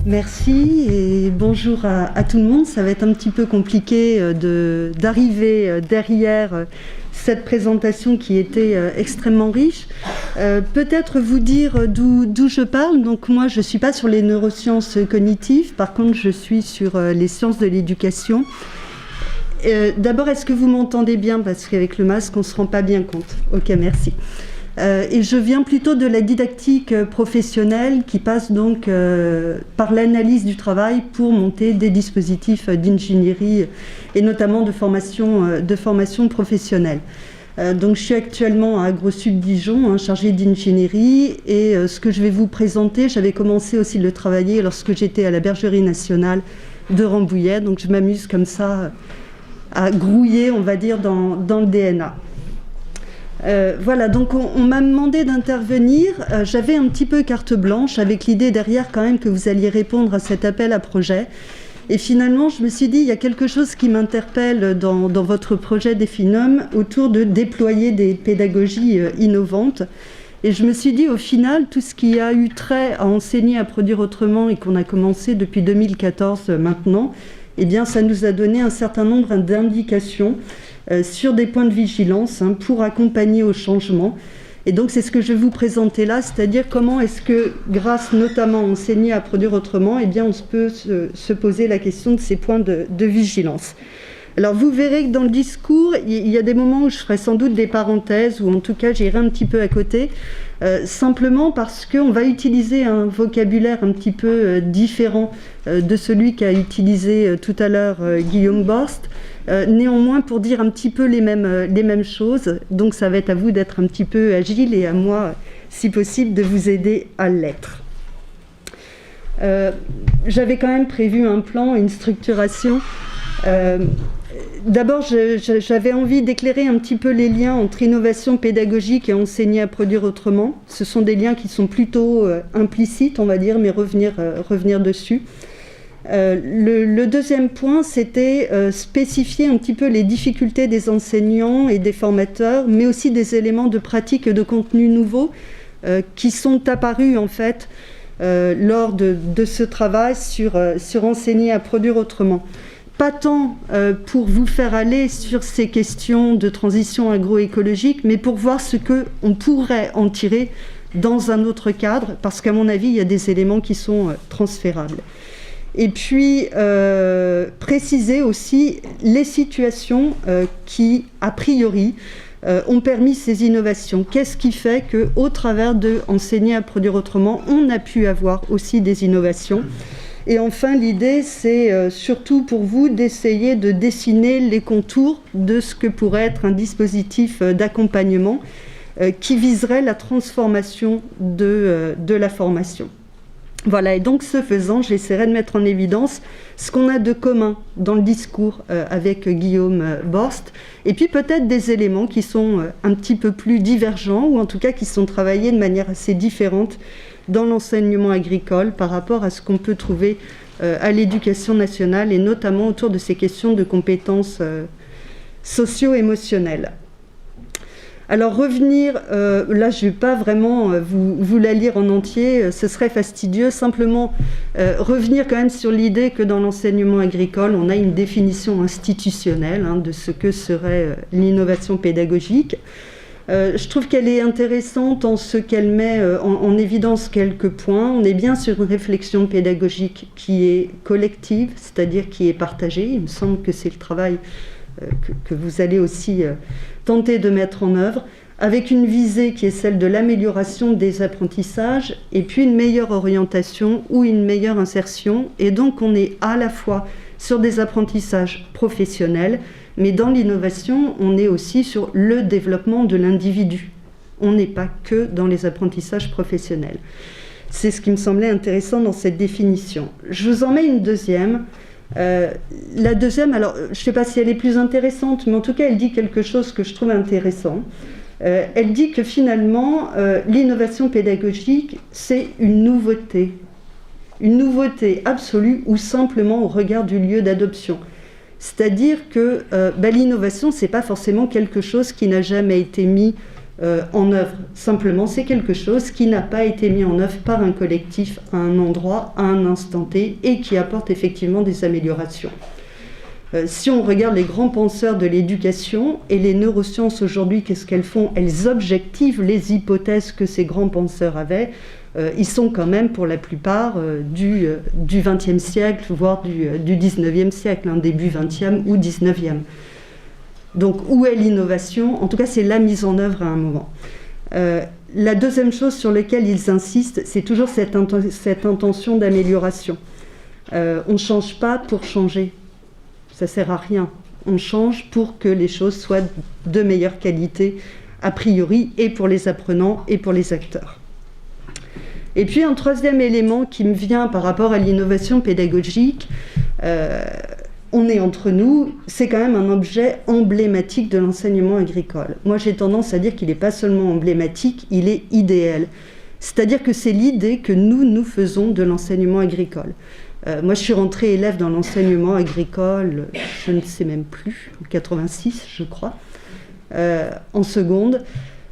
Merci et bonjour à tout le monde. Ça va être un petit peu compliqué d'arriver derrière cette présentation qui était extrêmement riche. Peut-être vous dire d'où je parle. Donc moi, je ne suis pas sur les neurosciences cognitives. Par contre, je suis sur les sciences de l'éducation. D'abord, est-ce que vous m'entendez bien? Parce qu'avec le masque, on ne se rend pas bien compte. Ok, merci. Et je viens plutôt de la didactique professionnelle qui passe donc par l'analyse du travail pour monter des dispositifs d'ingénierie et notamment de formation professionnelle. Donc je suis actuellement à AgroSud Dijon, chargée d'ingénierie, et ce que je vais vous présenter, j'avais commencé aussi de le travailler lorsque j'étais à la Bergerie nationale de Rambouillet, donc je m'amuse comme ça à grouiller, on va dire, dans le DNA. Voilà, donc on m'a demandé d'intervenir. J'avais un petit peu carte blanche avec l'idée derrière quand même que vous alliez répondre à cet appel à projet. Et finalement, je me suis dit, il y a quelque chose qui m'interpelle dans votre projet d'Ephinum autour de déployer des pédagogies innovantes. Et je me suis dit, au final, tout ce qui a eu trait à enseigner à produire autrement et qu'on a commencé depuis 2014 maintenant, eh bien, ça nous a donné un certain nombre d'indications sur des points de vigilance pour accompagner au changement. Et donc c'est ce que je vais vous présenter là, c'est-à-dire comment est-ce que, grâce notamment à enseigner à produire autrement, eh bien on peut se poser la question de ces points de vigilance. Alors vous verrez que dans le discours, il y a des moments où je ferai sans doute des parenthèses, ou en tout cas j'irai un petit peu à côté, simplement parce qu'on va utiliser un vocabulaire un petit peu différent de celui qu'a utilisé tout à l'heure Guillaume Borst, néanmoins pour dire un petit peu les mêmes choses. Donc ça va être à vous d'être un petit peu agile et à moi, si possible, de vous aider à l'être. J'avais quand même prévu un plan, une structuration. D'abord, j'avais envie d'éclairer un petit peu les liens entre innovation pédagogique et enseigner à produire autrement. Ce sont des liens qui sont plutôt implicites, on va dire, mais revenir dessus. Le deuxième point, c'était spécifier un petit peu les difficultés des enseignants et des formateurs, mais aussi des éléments de pratique et de contenu nouveaux qui sont apparus en fait lors de ce travail sur enseigner à produire autrement. Pas tant pour vous faire aller sur ces questions de transition agroécologique, mais pour voir ce qu'on pourrait en tirer dans un autre cadre, parce qu'à mon avis, il y a des éléments qui sont transférables. Et puis, préciser aussi les situations qui, a priori, ont permis ces innovations. Qu'est-ce qui fait qu'au travers de enseigner à produire autrement, on a pu avoir aussi des innovations? Et enfin, l'idée, c'est surtout pour vous d'essayer de dessiner les contours de ce que pourrait être un dispositif d'accompagnement qui viserait la transformation de la formation. Voilà, et donc ce faisant, j'essaierai de mettre en évidence ce qu'on a de commun dans le discours avec Guillaume Borst, et puis peut-être des éléments qui sont un petit peu plus divergents, ou en tout cas qui sont travaillés de manière assez différente dans l'enseignement agricole par rapport à ce qu'on peut trouver à l'éducation nationale, et notamment autour de ces questions de compétences socio-émotionnelles. Alors revenir, là je ne vais pas vraiment vous la lire en entier, ce serait fastidieux, simplement revenir quand même sur l'idée que dans l'enseignement agricole, on a une définition institutionnelle de ce que serait l'innovation pédagogique. Je trouve qu'elle est intéressante en ce qu'elle met en évidence quelques points. On est bien sur une réflexion pédagogique qui est collective, c'est-à-dire qui est partagée. Il me semble que c'est le travail que vous allez aussi tenter de mettre en œuvre, avec une visée qui est celle de l'amélioration des apprentissages et puis une meilleure orientation ou une meilleure insertion. Et donc on est à la fois sur des apprentissages professionnels, mais dans l'innovation, on est aussi sur le développement de l'individu. On n'est pas que dans les apprentissages professionnels. C'est ce qui me semblait intéressant dans cette définition. Je vous en mets une deuxième. La deuxième, alors je ne sais pas si elle est plus intéressante, mais en tout cas elle dit quelque chose que je trouve intéressant. Elle dit que finalement l'innovation pédagogique c'est une nouveauté absolue ou simplement au regard du lieu d'adoption. C'est-à-dire que l'innovation c'est pas forcément quelque chose qui n'a jamais été mis en œuvre. Simplement, c'est quelque chose qui n'a pas été mis en œuvre par un collectif à un endroit, à un instant T, et qui apporte effectivement des améliorations. Si on regarde les grands penseurs de l'éducation et les neurosciences aujourd'hui, qu'est-ce qu'elles font? Elles objectivent les hypothèses que ces grands penseurs avaient. Ils sont quand même pour la plupart du XXe siècle, voire du XIXe siècle, début XXe ou XIXe. Donc où est l'innovation? En tout cas, c'est la mise en œuvre à un moment. La deuxième chose sur laquelle ils insistent, c'est toujours cette intention d'amélioration. On ne change pas pour changer. Ça ne sert à rien. On change pour que les choses soient de meilleure qualité, a priori, et pour les apprenants et pour les acteurs. Et puis un troisième élément qui me vient par rapport à l'innovation pédagogique, on est entre nous, c'est quand même un objet emblématique de l'enseignement agricole. Moi j'ai tendance à dire qu'il n'est pas seulement emblématique, il est idéal. C'est-à-dire que c'est l'idée que nous faisons de l'enseignement agricole. Moi, je suis rentrée élève dans l'enseignement agricole, je ne sais même plus, en 86, je crois, en seconde.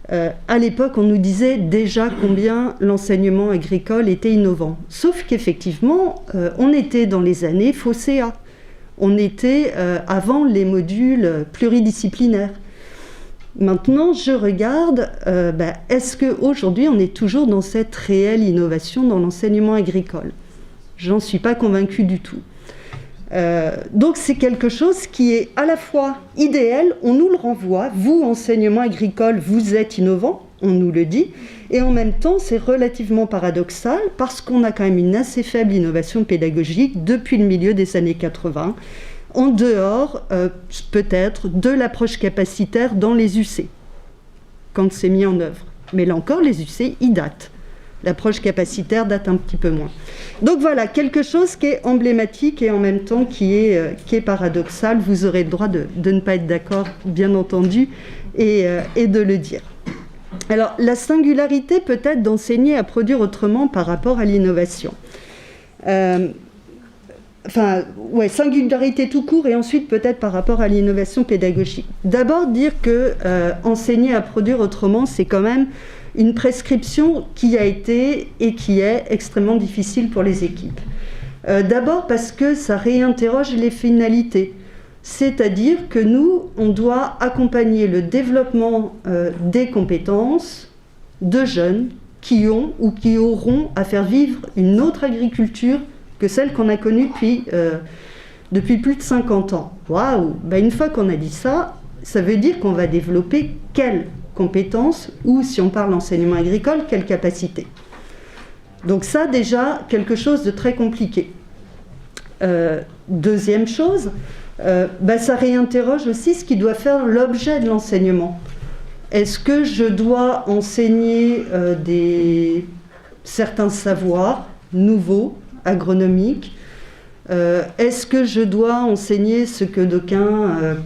À l'époque, on nous disait déjà combien l'enseignement agricole était innovant. Sauf qu'effectivement, on était dans les années FOSSEA. On était avant les modules pluridisciplinaires. Maintenant, je regarde, est-ce qu'aujourd'hui, on est toujours dans cette réelle innovation dans l'enseignement agricole? J'en suis pas convaincue du tout. Donc c'est quelque chose qui est à la fois idéal, on nous le renvoie, vous, enseignement agricole, vous êtes innovant, on nous le dit, et en même temps c'est relativement paradoxal parce qu'on a quand même une assez faible innovation pédagogique depuis le milieu des années 80, en dehors peut-être de l'approche capacitaire dans les UC, quand c'est mis en œuvre. Mais là encore, les UC, ils datent. L'approche capacitaire date un petit peu moins. Donc voilà, quelque chose qui est emblématique et en même temps qui est paradoxal. Vous aurez le droit de ne pas être d'accord, bien entendu, et de le dire. Alors, la singularité peut-être d'enseigner à produire autrement par rapport à l'innovation. Singularité tout court et ensuite peut-être par rapport à l'innovation pédagogique. D'abord, dire que enseigner à produire autrement, c'est quand même une prescription qui a été et qui est extrêmement difficile pour les équipes. D'abord parce que ça réinterroge les finalités. C'est-à-dire que nous, on doit accompagner le développement des compétences de jeunes qui ont ou qui auront à faire vivre une autre agriculture que celle qu'on a connue depuis plus de 50 ans. Waouh! Une fois qu'on a dit ça, ça veut dire qu'on va développer quelles compétences ou, si on parle d'enseignement agricole, quelles capacités. Donc ça, déjà, quelque chose de très compliqué. Deuxième chose, ça réinterroge aussi ce qui doit faire l'objet de l'enseignement. Est-ce que je dois enseigner certains savoirs nouveaux, agronomiques? Est-ce que je dois enseigner ce que d'aucuns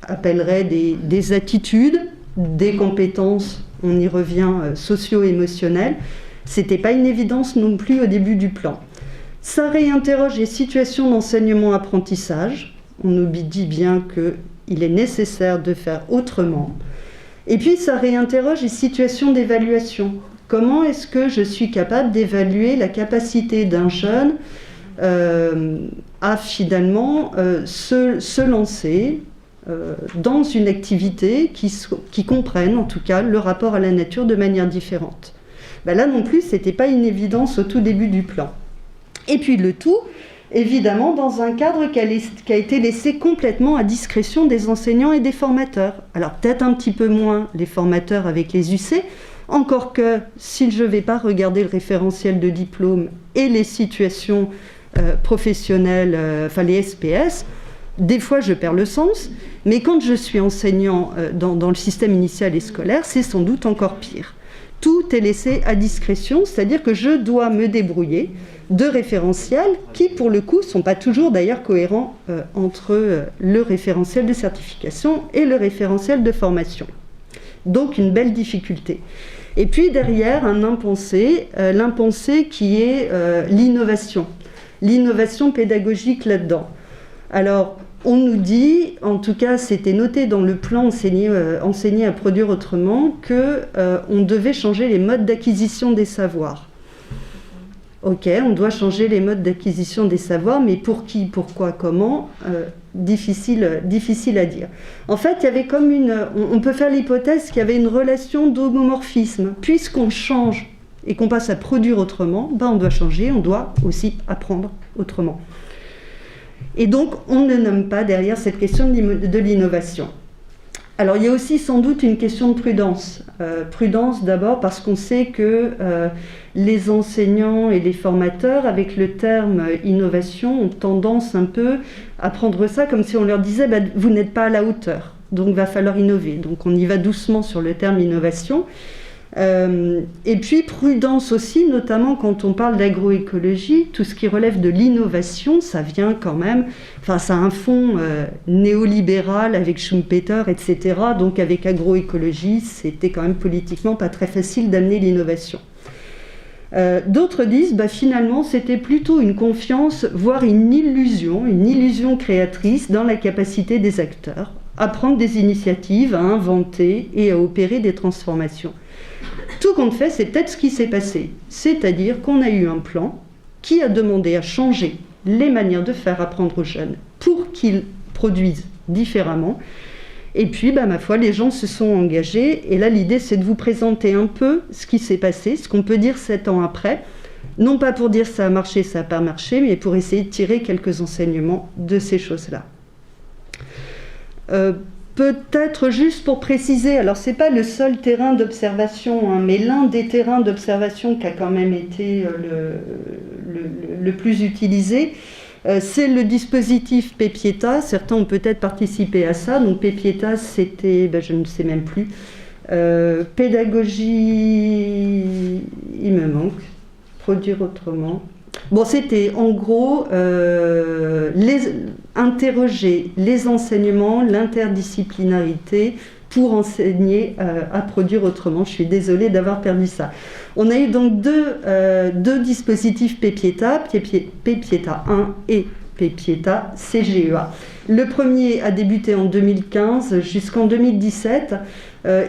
appelleraient des attitudes, des compétences, on y revient, socio-émotionnelles? C'était pas une évidence non plus au début du plan. Ça réinterroge les situations d'enseignement-apprentissage. On nous dit bien qu'il est nécessaire de faire autrement. Et puis ça réinterroge les situations d'évaluation. Comment est-ce que je suis capable d'évaluer la capacité d'un jeune à finalement se lancer dans une activité qui comprenne en tout cas le rapport à la nature de manière différente? Là non plus, ce n'était pas une évidence au tout début du plan. Et puis le tout, évidemment, dans un cadre qui a été laissé complètement à discrétion des enseignants et des formateurs. Alors peut-être un petit peu moins les formateurs avec les UC, encore que si je ne vais pas regarder le référentiel de diplôme et les situations professionnelles, les SPS, des fois je perds le sens, mais quand je suis enseignant dans le système initial et scolaire, c'est sans doute encore pire. Tout est laissé à discrétion, c'est-à-dire que je dois me débrouiller de référentiels qui, pour le coup, ne sont pas toujours d'ailleurs cohérents entre le référentiel de certification et le référentiel de formation. Donc une belle difficulté. Et puis derrière, un impensé, l'impensé qui est l'innovation pédagogique là-dedans. Alors, on nous dit, en tout cas c'était noté dans le plan enseigner à produire autrement, qu'on devait changer les modes d'acquisition des savoirs. Ok, on doit changer les modes d'acquisition des savoirs, mais pour qui, pourquoi, comment, difficile à dire. En fait, il y avait comme on peut faire l'hypothèse qu'il y avait une relation d'homomorphisme. Puisqu'on change et qu'on passe à produire autrement, on doit changer, on doit aussi apprendre autrement. Et donc, on ne nomme pas derrière cette question de l'innovation. Alors, il y a aussi sans doute une question de prudence. Prudence d'abord parce qu'on sait que les enseignants et les formateurs, avec le terme innovation, ont tendance un peu à prendre ça comme si on leur disait vous n'êtes pas à la hauteur, donc il va falloir innover. Donc, on y va doucement sur le terme innovation. Et puis prudence aussi, notamment quand on parle d'agroécologie, tout ce qui relève de l'innovation, ça vient quand même, ça a un fond néolibéral avec Schumpeter, etc. Donc avec agroécologie, c'était quand même politiquement pas très facile d'amener l'innovation. D'autres disent, finalement, c'était plutôt une confiance, voire une illusion créatrice dans la capacité des acteurs à prendre des initiatives, à inventer et à opérer des transformations. Tout compte fait, c'est peut-être ce qui s'est passé. C'est-à-dire qu'on a eu un plan qui a demandé à changer les manières de faire apprendre aux jeunes pour qu'ils produisent différemment. Et puis, ma foi, les gens se sont engagés. Et là, l'idée, c'est de vous présenter un peu ce qui s'est passé, ce qu'on peut dire 7 ans après. Non pas pour dire ça a marché, ça n'a pas marché, mais pour essayer de tirer quelques enseignements de ces choses-là. Peut-être juste pour préciser, alors c'est pas le seul terrain d'observation, mais l'un des terrains d'observation qui a quand même été le plus utilisé, c'est le dispositif Pepieta. Certains ont peut-être participé à ça. Donc Pepieta, c'était, je ne sais même plus, pédagogie, il me manque, produire autrement. Bon, c'était en gros interroger les enseignements, l'interdisciplinarité pour enseigner à produire autrement. Je suis désolée d'avoir perdu ça. On a eu donc deux dispositifs Pepieta, Pepieta 1 et Pepieta CGEA. Le premier a débuté en 2015 jusqu'en 2017.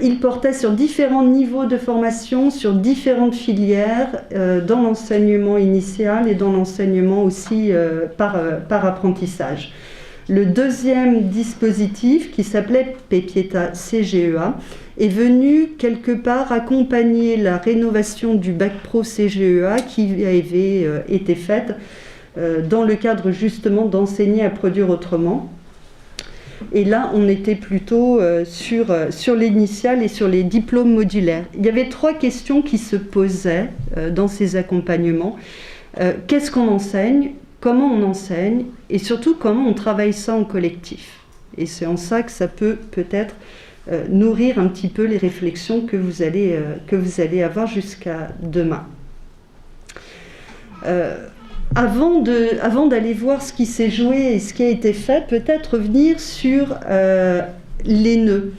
Il portait sur différents niveaux de formation, sur différentes filières, dans l'enseignement initial et dans l'enseignement aussi par apprentissage. Le deuxième dispositif, qui s'appelait Pepieta CGEA, est venu quelque part accompagner la rénovation du bac pro CGEA qui avait été faite dans le cadre justement d'enseigner à produire autrement. Et là, on était plutôt sur l'initial et sur les diplômes modulaires. Il y avait 3 questions qui se posaient dans ces accompagnements. Qu'est-ce qu'on enseigne ? Comment on enseigne ? Et surtout, comment on travaille ça en collectif ? Et c'est en ça que ça peut peut-être nourrir un petit peu les réflexions que vous allez avoir jusqu'à demain. Avant d'aller voir ce qui s'est joué et ce qui a été fait, peut-être revenir sur les nœuds.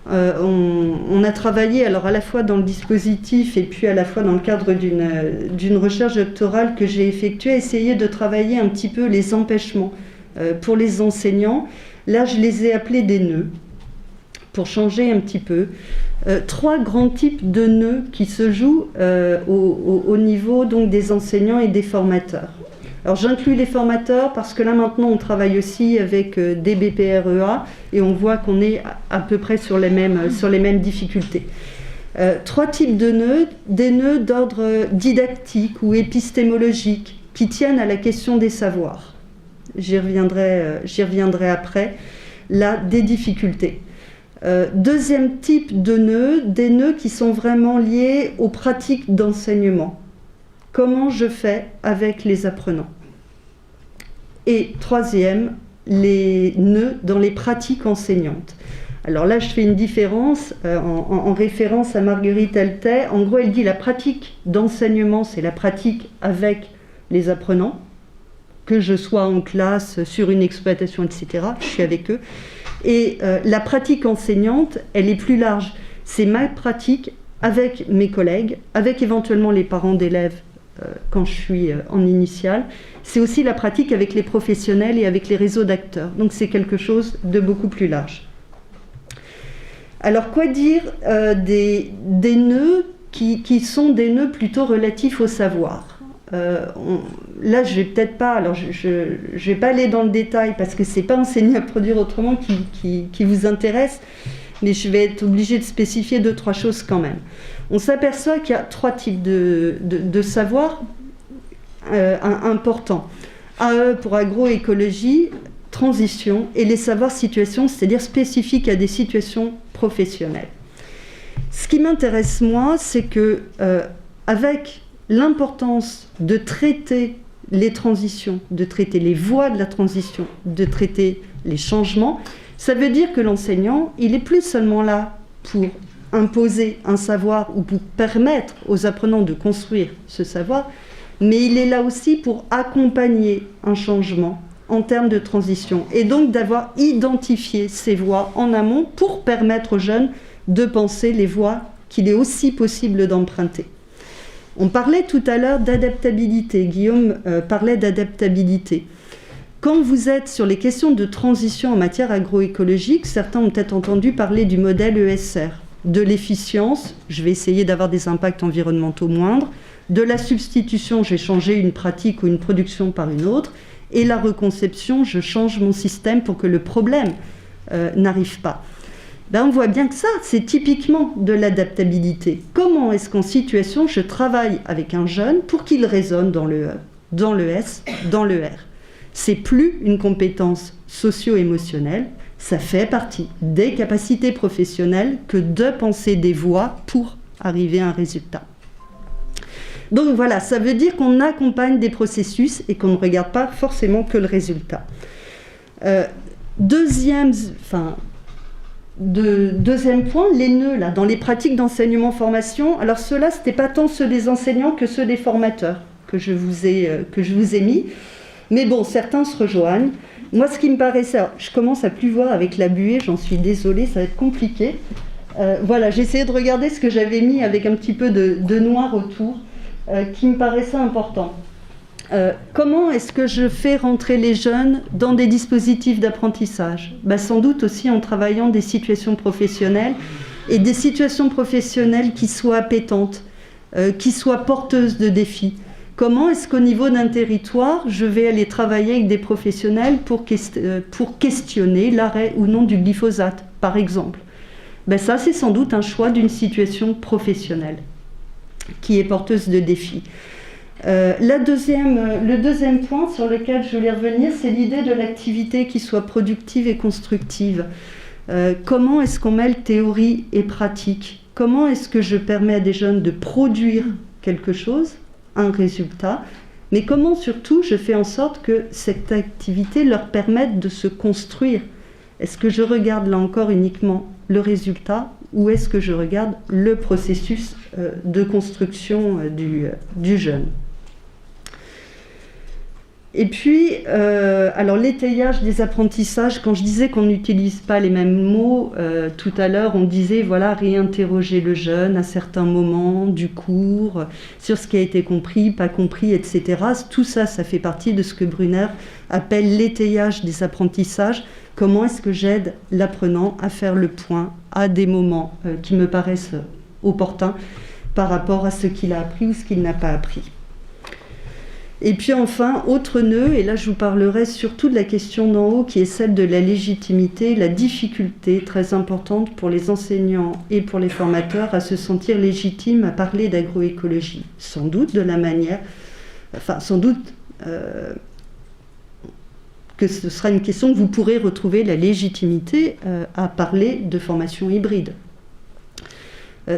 On a travaillé alors à la fois dans le dispositif et puis à la fois dans le cadre d'une recherche doctorale que j'ai effectuée, essayer de travailler un petit peu les empêchements pour les enseignants. Là, je les ai appelés des nœuds, pour changer un petit peu. 3 grands types de nœuds qui se jouent au niveau donc, des enseignants et des formateurs. Alors j'inclus les formateurs parce que là maintenant on travaille aussi avec des BPREA et on voit qu'on est à peu près sur les mêmes difficultés. 3 types de nœuds, des nœuds d'ordre didactique ou épistémologique qui tiennent à la question des savoirs. J'y reviendrai après. Là, des difficultés. Deuxième type de nœuds, des nœuds qui sont vraiment liés aux pratiques d'enseignement. Comment je fais avec les apprenants. Et troisième, les nœuds dans les pratiques enseignantes. Alors là, je fais une différence en référence à Marguerite Altais. En gros, elle dit la pratique d'enseignement, c'est la pratique avec les apprenants, que je sois en classe, sur une exploitation, etc. Je suis avec eux. Et la pratique enseignante, elle est plus large. C'est ma pratique avec mes collègues, avec éventuellement les parents d'élèves quand je suis en initiale, c'est aussi la pratique avec les professionnels et avec les réseaux d'acteurs. Donc c'est quelque chose de beaucoup plus large. Alors quoi dire des nœuds qui sont des nœuds plutôt relatifs au savoir? Là, je vais peut-être pas, alors je vais pas aller dans le détail parce que c'est pas enseigner à produire autrement qui vous intéresse, mais je vais être obligée de spécifier 2-3 choses quand même. On s'aperçoit qu'il y a 3 types de savoirs importants. AE pour agroécologie, transition, et les savoirs situations, c'est-à-dire spécifiques à des situations professionnelles. Ce qui m'intéresse moi, c'est que avec l'importance de traiter les transitions, de traiter les voies de la transition, de traiter les changements, ça veut dire que l'enseignant, il n'est plus seulement là pour imposer un savoir ou pour permettre aux apprenants de construire ce savoir, mais il est là aussi pour accompagner un changement en termes de transition et donc d'avoir identifié ces voies en amont pour permettre aux jeunes de penser les voies qu'il est aussi possible d'emprunter. On parlait tout à l'heure d'adaptabilité, Guillaume parlait d'adaptabilité. Quand vous êtes sur les questions de transition en matière agroécologique, certains ont peut-être entendu parler du modèle ESR, de l'efficience, je vais essayer d'avoir des impacts environnementaux moindres, de la substitution, j'ai changé une pratique ou une production par une autre, et la reconception, je change mon système pour que le problème n'arrive pas. On voit bien que ça, c'est typiquement de l'adaptabilité. Comment est-ce qu'en situation, je travaille avec un jeune pour qu'il résonne dans le E, dans le S, dans le R? C'est plus une compétence socio-émotionnelle, ça fait partie des capacités professionnelles que de penser des voies pour arriver à un résultat. Donc voilà, ça veut dire qu'on accompagne des processus et qu'on ne regarde pas forcément que le résultat. Deuxième point, les nœuds là, dans les pratiques d'enseignement-formation. Alors ceux-là, ce n'était pas tant ceux des enseignants que ceux des formateurs que je vous ai mis. Mais bon, certains se rejoignent. Moi, ce qui me paraissait... Alors, je commence à plus voir avec la buée, j'en suis désolée, ça va être compliqué. Voilà, j'ai essayé de regarder ce que j'avais mis avec un petit peu de noir autour, qui me paraissait important. Comment est-ce que je fais rentrer les jeunes dans des dispositifs d'apprentissage? Sans doute aussi en travaillant des situations professionnelles, et des situations professionnelles qui soient appétantes, qui soient porteuses de défis. Comment est-ce qu'au niveau d'un territoire, je vais aller travailler avec des professionnels pour questionner l'arrêt ou non du glyphosate, par exemple? Ça, c'est sans doute un choix d'une situation professionnelle qui est porteuse de défis. Le deuxième point sur lequel je voulais revenir, c'est l'idée de l'activité qui soit productive et constructive. Comment est-ce qu'on mêle théorie et pratique? Comment est-ce que je permets à des jeunes de produire quelque chose, un résultat, mais comment surtout je fais en sorte que cette activité leur permette de se construire? Est-ce que je regarde là encore uniquement le résultat ou est-ce que je regarde le processus de construction du jeune? Et puis, alors l'étayage des apprentissages, quand je disais qu'on n'utilise pas les mêmes mots, tout à l'heure on disait voilà, réinterroger le jeune à certains moments du cours, sur ce qui a été compris, pas compris, etc. Tout ça, ça fait partie de ce que Brunner appelle l'étayage des apprentissages. Comment est-ce que j'aide l'apprenant à faire le point à des moments qui me paraissent opportuns par rapport à ce qu'il a appris ou ce qu'il n'a pas appris. Et puis enfin, autre nœud, et là je vous parlerai surtout de la question d'en haut qui est celle de la légitimité, la difficulté très importante pour les enseignants et pour les formateurs à se sentir légitimes à parler d'agroécologie. Sans doute de la manière, que ce sera une question que vous pourrez retrouver la légitimité à parler de formation hybride.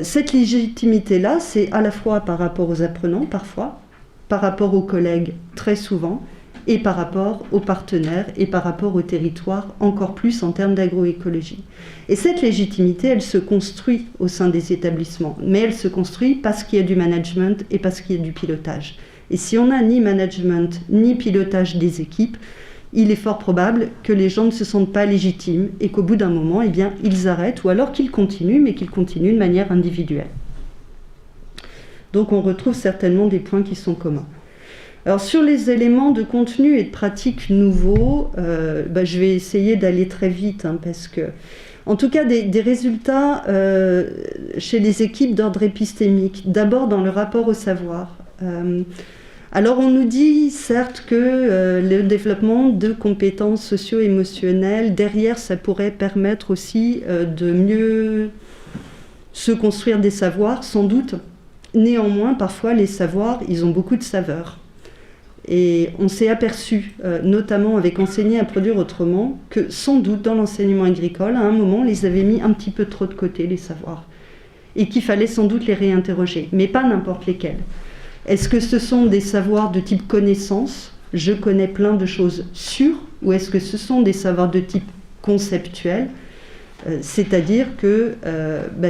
Cette légitimité-là, c'est à la fois par rapport aux apprenants parfois, par rapport aux collègues très souvent, et par rapport aux partenaires et par rapport au territoire, encore plus en termes d'agroécologie. Et cette légitimité, elle se construit au sein des établissements, mais elle se construit parce qu'il y a du management et parce qu'il y a du pilotage. Et si on n'a ni management ni pilotage des équipes, il est fort probable que les gens ne se sentent pas légitimes et qu'au bout d'un moment, eh bien, ils arrêtent, ou alors qu'ils continuent, mais qu'ils continuent de manière individuelle. Donc on retrouve certainement des points qui sont communs. Alors sur les éléments de contenu et de pratique nouveaux, je vais essayer d'aller très vite, parce que, en tout cas, des résultats chez les équipes d'ordre épistémique, d'abord dans le rapport au savoir. Alors on nous dit certes que le développement de compétences socio-émotionnelles, derrière ça pourrait permettre aussi de mieux se construire des savoirs, sans doute. Néanmoins, parfois les savoirs, ils ont beaucoup de saveurs. Et on s'est aperçu, notamment avec Enseigner à produire autrement, que sans doute dans l'enseignement agricole, à un moment, on les avait mis un petit peu trop de côté, les savoirs. Et qu'il fallait sans doute les réinterroger, mais pas n'importe lesquels. Est-ce que ce sont des savoirs de type connaissance, je connais plein de choses sûres, ou est-ce que ce sont des savoirs de type conceptuel, c'est-à-dire que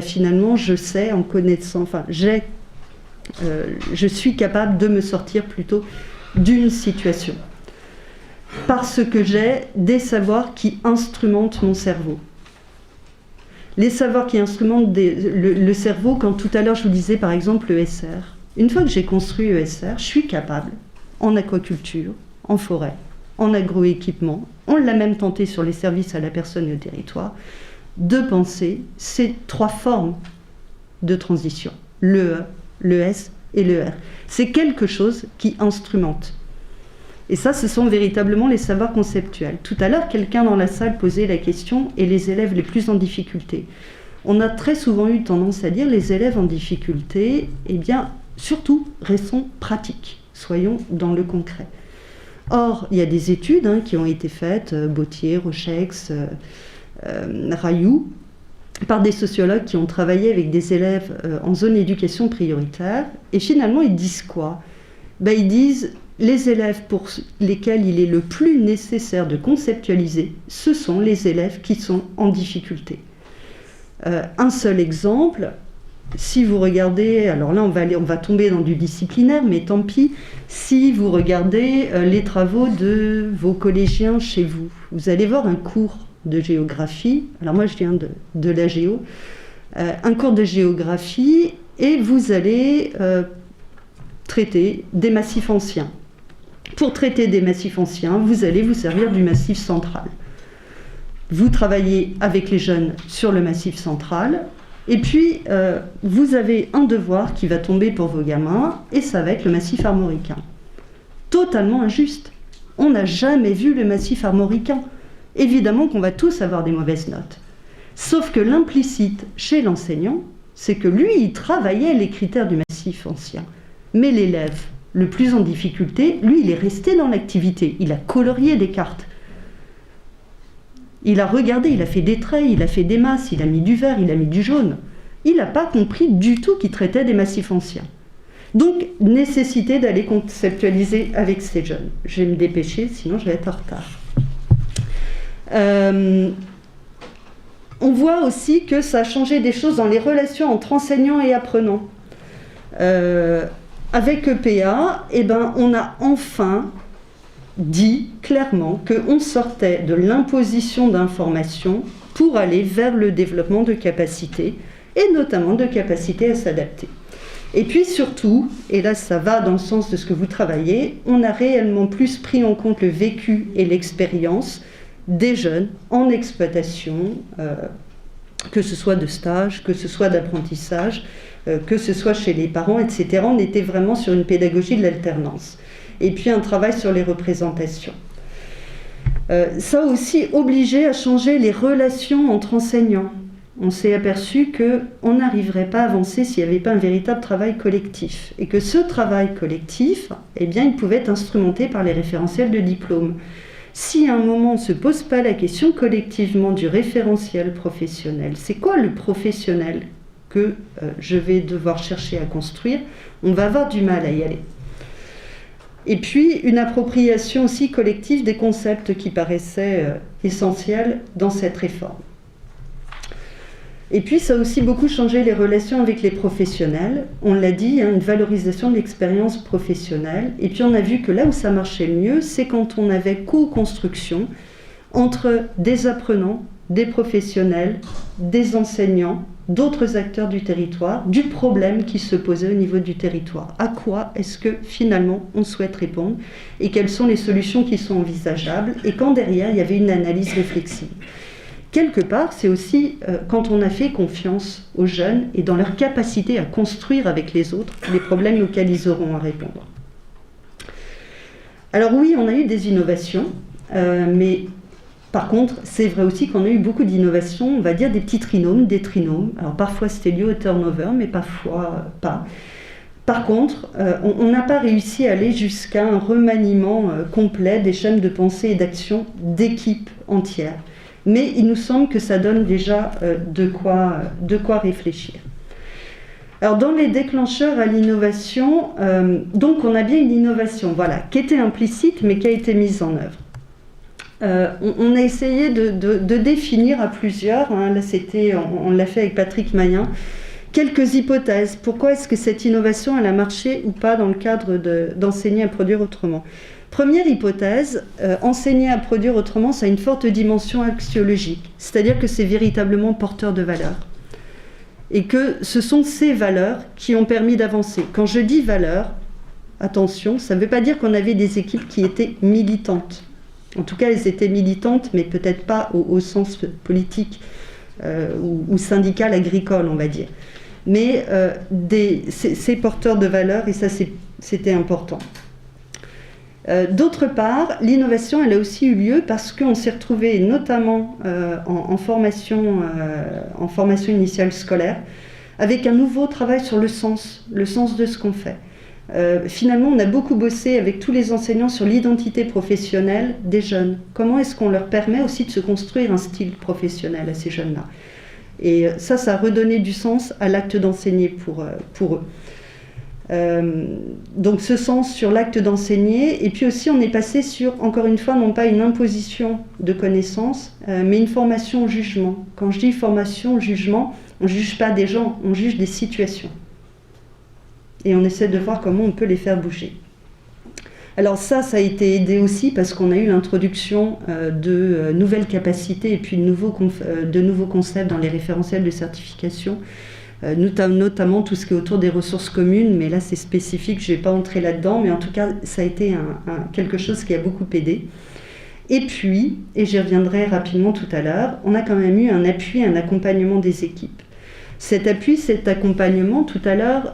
finalement je sais en connaissant, je suis capable de me sortir plutôt d'une situation. Parce que j'ai des savoirs qui instrumentent mon cerveau. Les savoirs qui instrumentent le cerveau, quand tout à l'heure je vous disais par exemple l'ESR. Une fois que j'ai construit ESR, je suis capable, en aquaculture, en forêt, en agroéquipement, on l'a même tenté sur les services à la personne et au territoire, de penser ces 3 formes de transition, l'EE, l'ES et l'ER. C'est quelque chose qui instrumente. Et ça, ce sont véritablement les savoirs conceptuels. Tout à l'heure, quelqu'un dans la salle posait la question, et les élèves les plus en difficulté. On a très souvent eu tendance à dire, les élèves en difficulté, surtout, restons pratiques, soyons dans le concret. Or, il y a des études qui ont été faites, Bautier, Rochex, Rayou, par des sociologues qui ont travaillé avec des élèves en zone éducation prioritaire, et finalement, ils disent quoi ? Ils disent, les élèves pour lesquels il est le plus nécessaire de conceptualiser, ce sont les élèves qui sont en difficulté. Un seul exemple, si vous regardez, alors là on va tomber dans du disciplinaire, mais tant pis, si vous regardez les travaux de vos collégiens chez vous, vous allez voir un cours de géographie, alors moi je viens de la géo, un cours de géographie, et vous allez traiter des massifs anciens. Pour traiter des massifs anciens, vous allez vous servir du massif central. Vous travaillez avec les jeunes sur le massif central, et puis vous avez un devoir qui va tomber pour vos gamins, et ça va être le massif armoricain. Totalement injuste. On n'a jamais vu le massif armoricain. Évidemment qu'on va tous avoir des mauvaises notes. Sauf que l'implicite chez l'enseignant, c'est que lui, il travaillait les critères du massif ancien. Mais l'élève, le plus en difficulté, lui, il est resté dans l'activité. Il a colorié des cartes. Il a regardé, il a fait des traits, il a fait des masses, il a mis du vert, il a mis du jaune. Il n'a pas compris du tout qu'il traitait des massifs anciens. Donc, nécessité d'aller conceptualiser avec ces jeunes. Je vais me dépêcher, sinon je vais être en retard. On voit aussi que ça a changé des choses dans les relations entre enseignants et apprenants. Avec EPA, on a enfin dit clairement qu'on sortait de l'imposition d'informations pour aller vers le développement de capacités, et notamment de capacités à s'adapter. Et puis surtout, et là ça va dans le sens de ce que vous travaillez, on a réellement plus pris en compte le vécu et l'expérience des jeunes en exploitation, que ce soit de stage, que ce soit d'apprentissage, que ce soit chez les parents, etc. On était vraiment sur une pédagogie de l'alternance. Et puis un travail sur les représentations. Ça a aussi obligé à changer les relations entre enseignants. On s'est aperçu qu'on n'arriverait pas à avancer s'il n'y avait pas un véritable travail collectif. Et que ce travail collectif, il pouvait être instrumenté par les référentiels de diplôme. Si à un moment on ne se pose pas la question collectivement du référentiel professionnel, c'est quoi le professionnel que je vais devoir chercher à construire, on va avoir du mal à y aller. Et puis une appropriation aussi collective des concepts qui paraissaient essentiels dans cette réforme. Et puis ça a aussi beaucoup changé les relations avec les professionnels. On l'a dit, une valorisation de l'expérience professionnelle. Et puis on a vu que là où ça marchait le mieux, c'est quand on avait co-construction entre des apprenants, des professionnels, des enseignants d'autres acteurs du territoire, du problème qui se posait au niveau du territoire. À quoi est-ce que finalement on souhaite répondre et quelles sont les solutions qui sont envisageables, et quand derrière il y avait une analyse réflexive. Quelque part, c'est aussi quand on a fait confiance aux jeunes et dans leur capacité à construire avec les autres les problèmes auxquels ils auront à répondre. Alors oui, on a eu des innovations, mais par contre, c'est vrai aussi qu'on a eu beaucoup d'innovations, on va dire des petits trinômes, des trinômes. Alors parfois c'était lié au turnover, mais parfois pas. Par contre, on n'a pas réussi à aller jusqu'à un remaniement complet des chaînes de pensée et d'action d'équipes entières. Mais il nous semble que ça donne déjà de quoi réfléchir. Alors dans les déclencheurs à l'innovation, donc on a bien une innovation, voilà, qui était implicite mais qui a été mise en œuvre. On a essayé de définir à plusieurs, hein, là on l'a fait avec Patrick Mayen, quelques hypothèses. Pourquoi est-ce que cette innovation elle a marché ou pas dans le cadre d'enseigner à produire autrement ? Première hypothèse, enseigner à produire autrement, ça a une forte dimension axiologique, c'est-à-dire que c'est véritablement porteur de valeurs. Et que ce sont ces valeurs qui ont permis d'avancer. Quand je dis valeurs, attention, ça ne veut pas dire qu'on avait des équipes qui étaient militantes. En tout cas, elles étaient militantes, mais peut-être pas au sens politique ou syndical agricole, on va dire. Mais ces porteurs de valeurs, et ça c'était important. D'autre part, l'innovation, elle a aussi eu lieu parce qu'on s'est retrouvé notamment en formation initiale scolaire, avec un nouveau travail sur le sens de ce qu'on fait. Finalement, on a beaucoup bossé avec tous les enseignants sur l'identité professionnelle des jeunes. Comment est-ce qu'on leur permet aussi de se construire un style professionnel à ces jeunes-là ? Et ça a redonné du sens à l'acte d'enseigner pour eux. Donc ce sens sur l'acte d'enseigner, et puis aussi on est passé sur, encore une fois, non pas une imposition de connaissances, mais une formation au jugement. Quand je dis formation au jugement, on ne juge pas des gens, on juge des situations. Et on essaie de voir comment on peut les faire bouger. Alors ça a été aidé aussi parce qu'on a eu l'introduction de nouvelles capacités et puis de nouveaux concepts dans les référentiels de certification, notamment tout ce qui est autour des ressources communes, mais là c'est spécifique, je ne vais pas entrer là-dedans, mais en tout cas ça a été quelque chose qui a beaucoup aidé. Et puis, et j'y reviendrai rapidement tout à l'heure, on a quand même eu un appui, un accompagnement des équipes. Cet appui, cet accompagnement, tout à l'heure,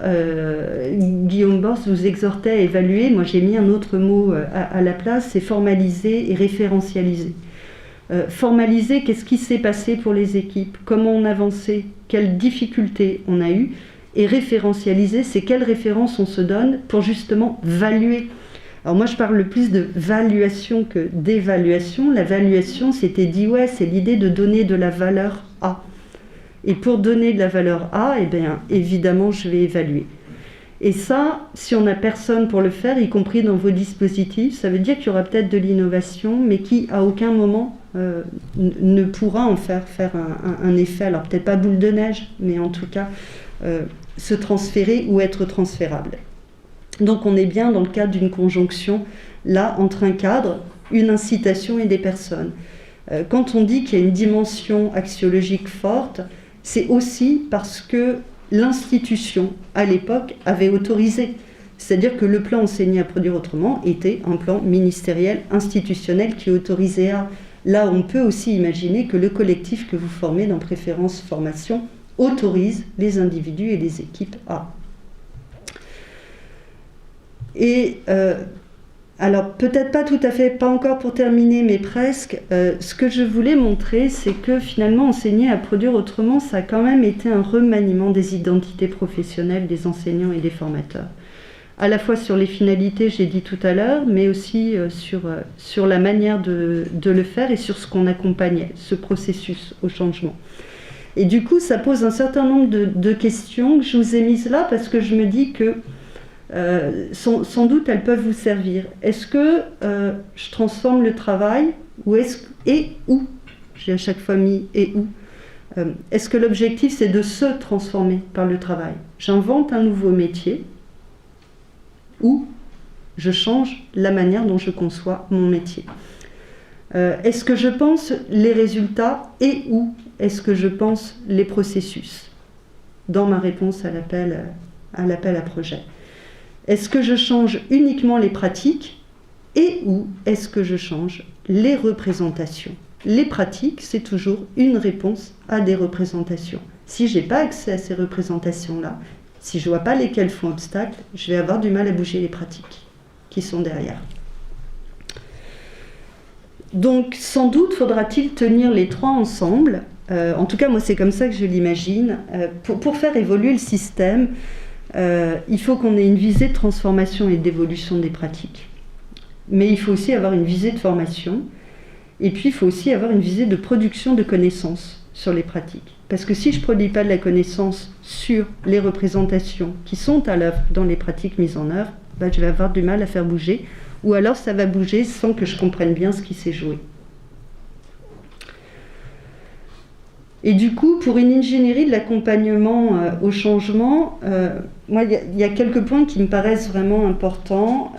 Guillaume Bors vous exhortait à évaluer, moi j'ai mis un autre mot à la place, c'est formaliser et référentialiser. Formaliser, qu'est-ce qui s'est passé pour les équipes, comment on avançait, quelles difficultés on a eues, et référentialiser, c'est quelles références on se donne pour justement valuer. Alors moi je parle plus de valuation que d'évaluation. La valuation, c'était dit, ouais, c'est l'idée de donner de la valeur à. Et pour donner de la valeur à, eh bien, évidemment, je vais évaluer. Et ça, si on n'a personne pour le faire, y compris dans vos dispositifs, ça veut dire qu'il y aura peut-être de l'innovation, mais qui, à aucun moment, ne pourra en faire un effet. Alors, peut-être pas boule de neige, mais en tout cas, se transférer ou être transférable. Donc, on est bien dans le cadre d'une conjonction, là, entre un cadre, une incitation et des personnes. Quand on dit qu'il y a une dimension axiologique forte, c'est aussi parce que l'institution, à l'époque, avait autorisé. C'est-à-dire que le plan enseigné à produire autrement était un plan ministériel, institutionnel qui autorisait à. Là, on peut aussi imaginer que le collectif que vous formez dans Préférence Formation autorise les individus et les équipes à. Et alors, peut-être pas tout à fait, pas encore pour terminer, mais presque. Ce que je voulais montrer, c'est que finalement, enseigner à produire autrement, ça a quand même été un remaniement des identités professionnelles des enseignants et des formateurs. À la fois sur les finalités, j'ai dit tout à l'heure, mais aussi sur la manière de le faire et sur ce qu'on accompagnait, ce processus au changement. Et du coup, ça pose un certain nombre de questions que je vous ai mises là parce que je me dis que sans doute elles peuvent vous servir. Est-ce que je transforme le travail et où j'ai à chaque fois mis et où est-ce que l'objectif c'est de se transformer par le travail? J'invente un nouveau métier ou je change la manière dont je conçois mon métier. Est-ce que je pense les résultats et où est-ce que je pense les processus? dans ma réponse à l'appel à projet. Est-ce que je change uniquement les pratiques et ou est-ce que je change les représentations? Les pratiques, c'est toujours une réponse à des représentations. Si je n'ai pas accès à ces représentations-là, si je ne vois pas lesquelles font obstacle, je vais avoir du mal à bouger les pratiques qui sont derrière. Donc, sans doute faudra-t-il tenir les trois ensemble. En tout cas, moi, c'est comme ça que je l'imagine. Pour faire évoluer le système, il faut qu'on ait une visée de transformation et d'évolution des pratiques. Mais il faut aussi avoir une visée de formation. Et puis, il faut aussi avoir une visée de production de connaissances sur les pratiques. Parce que si je ne produis pas de la connaissance sur les représentations qui sont à l'œuvre dans les pratiques mises en œuvre, je vais avoir du mal à faire bouger. Ou alors ça va bouger sans que je comprenne bien ce qui s'est joué. Et du coup, pour une ingénierie de l'accompagnement au changement, moi, il y a quelques points qui me paraissent vraiment importants.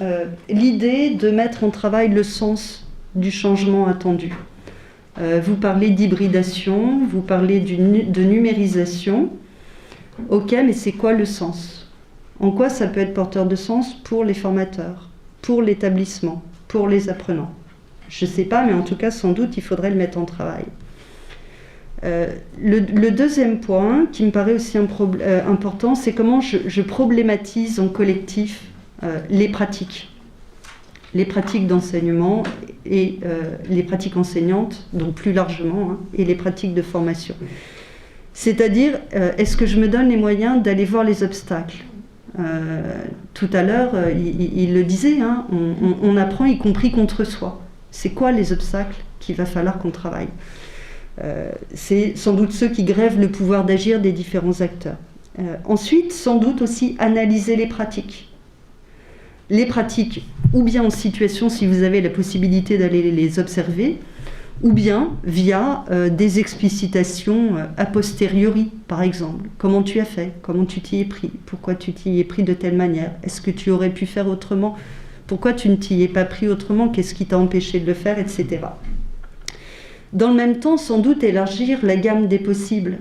L'idée de mettre en travail le sens du changement attendu. Vous parlez d'hybridation, vous parlez de numérisation. Ok, mais c'est quoi le sens? En quoi ça peut être porteur de sens pour les formateurs, pour l'établissement, pour les apprenants? Je ne sais pas, mais en tout cas, sans doute, il faudrait le mettre en travail. Le deuxième point, qui me paraît aussi important, c'est comment je problématise en collectif les pratiques d'enseignement et les pratiques enseignantes, donc plus largement, et les pratiques de formation. C'est-à-dire, est-ce que je me donne les moyens d'aller voir les obstacles? Tout à l'heure, il le disait, on apprend y compris contre soi. C'est quoi les obstacles qu'il va falloir qu'on travaille? C'est sans doute ceux qui grèvent le pouvoir d'agir des différents acteurs. Ensuite, sans doute aussi analyser les pratiques. Les pratiques, ou bien en situation si vous avez la possibilité d'aller les observer, ou bien via des explicitations a posteriori, par exemple. Comment tu as fait? Comment tu t'y es pris? Pourquoi tu t'y es pris de telle manière? Est-ce que tu aurais pu faire autrement? Pourquoi tu ne t'y es pas pris autrement? Qu'est-ce qui t'a empêché de le faire? Etc. Dans le même temps, sans doute élargir la gamme des possibles.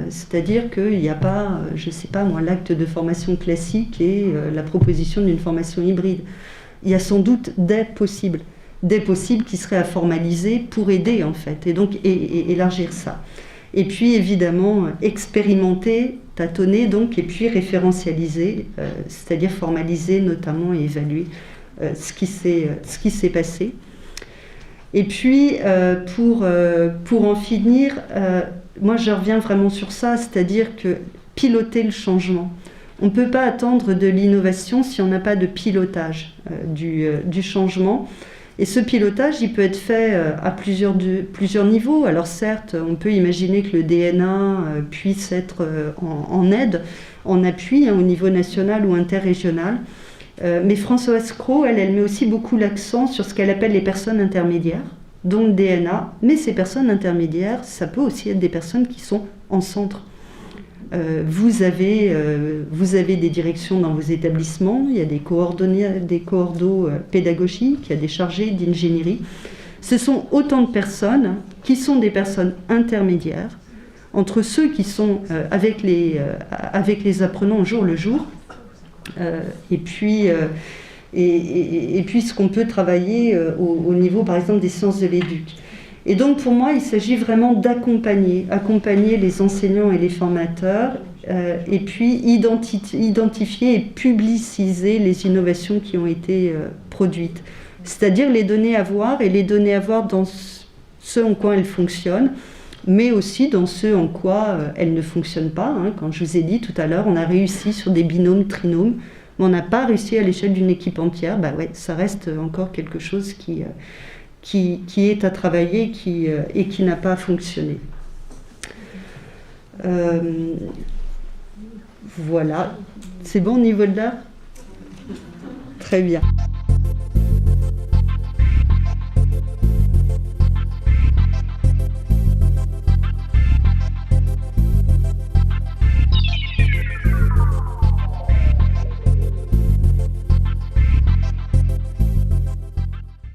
C'est-à-dire qu'il n'y a pas, je ne sais pas moi, l'acte de formation classique et la proposition d'une formation hybride. Il y a sans doute des possibles qui seraient à formaliser pour aider en fait, et donc élargir ça. Et puis évidemment expérimenter, tâtonner donc, et puis référentialiser, c'est-à-dire formaliser notamment et évaluer ce qui s'est passé. Et puis pour en finir, moi je reviens vraiment sur ça, c'est-à-dire que piloter le changement. On ne peut pas attendre de l'innovation si on n'a pas de pilotage du changement. Et ce pilotage, il peut être fait à plusieurs niveaux. Alors certes, on peut imaginer que le DNA puisse être en aide, en appui, au niveau national ou interrégional. Mais Françoise Cros, elle met aussi beaucoup l'accent sur ce qu'elle appelle les personnes intermédiaires, donc le DNA. Mais ces personnes intermédiaires, ça peut aussi être des personnes qui sont en centre. Vous avez des directions dans vos établissements, il y a des coordos pédagogiques, il y a des chargés d'ingénierie. Ce sont autant de personnes qui sont des personnes intermédiaires entre ceux qui sont avec les apprenants au jour le jour, et puis ce qu'on peut travailler au niveau par exemple des sciences de l'éduc. Et donc pour moi il s'agit vraiment d'accompagner les enseignants et les formateurs, et puis identifier et publiciser les innovations qui ont été produites, c'est-à-dire les donner à voir, et les donner à voir dans ce en quoi elles fonctionnent, mais aussi dans ce en quoi elles ne fonctionnent pas. Quand je vous ai dit tout à l'heure, on a réussi sur des binômes, trinômes, mais on n'a pas réussi à l'échelle d'une équipe entière. Ça reste encore quelque chose qui est à travailler et qui n'a pas fonctionné. Voilà. C'est bon au niveau de l'heure ? Très bien.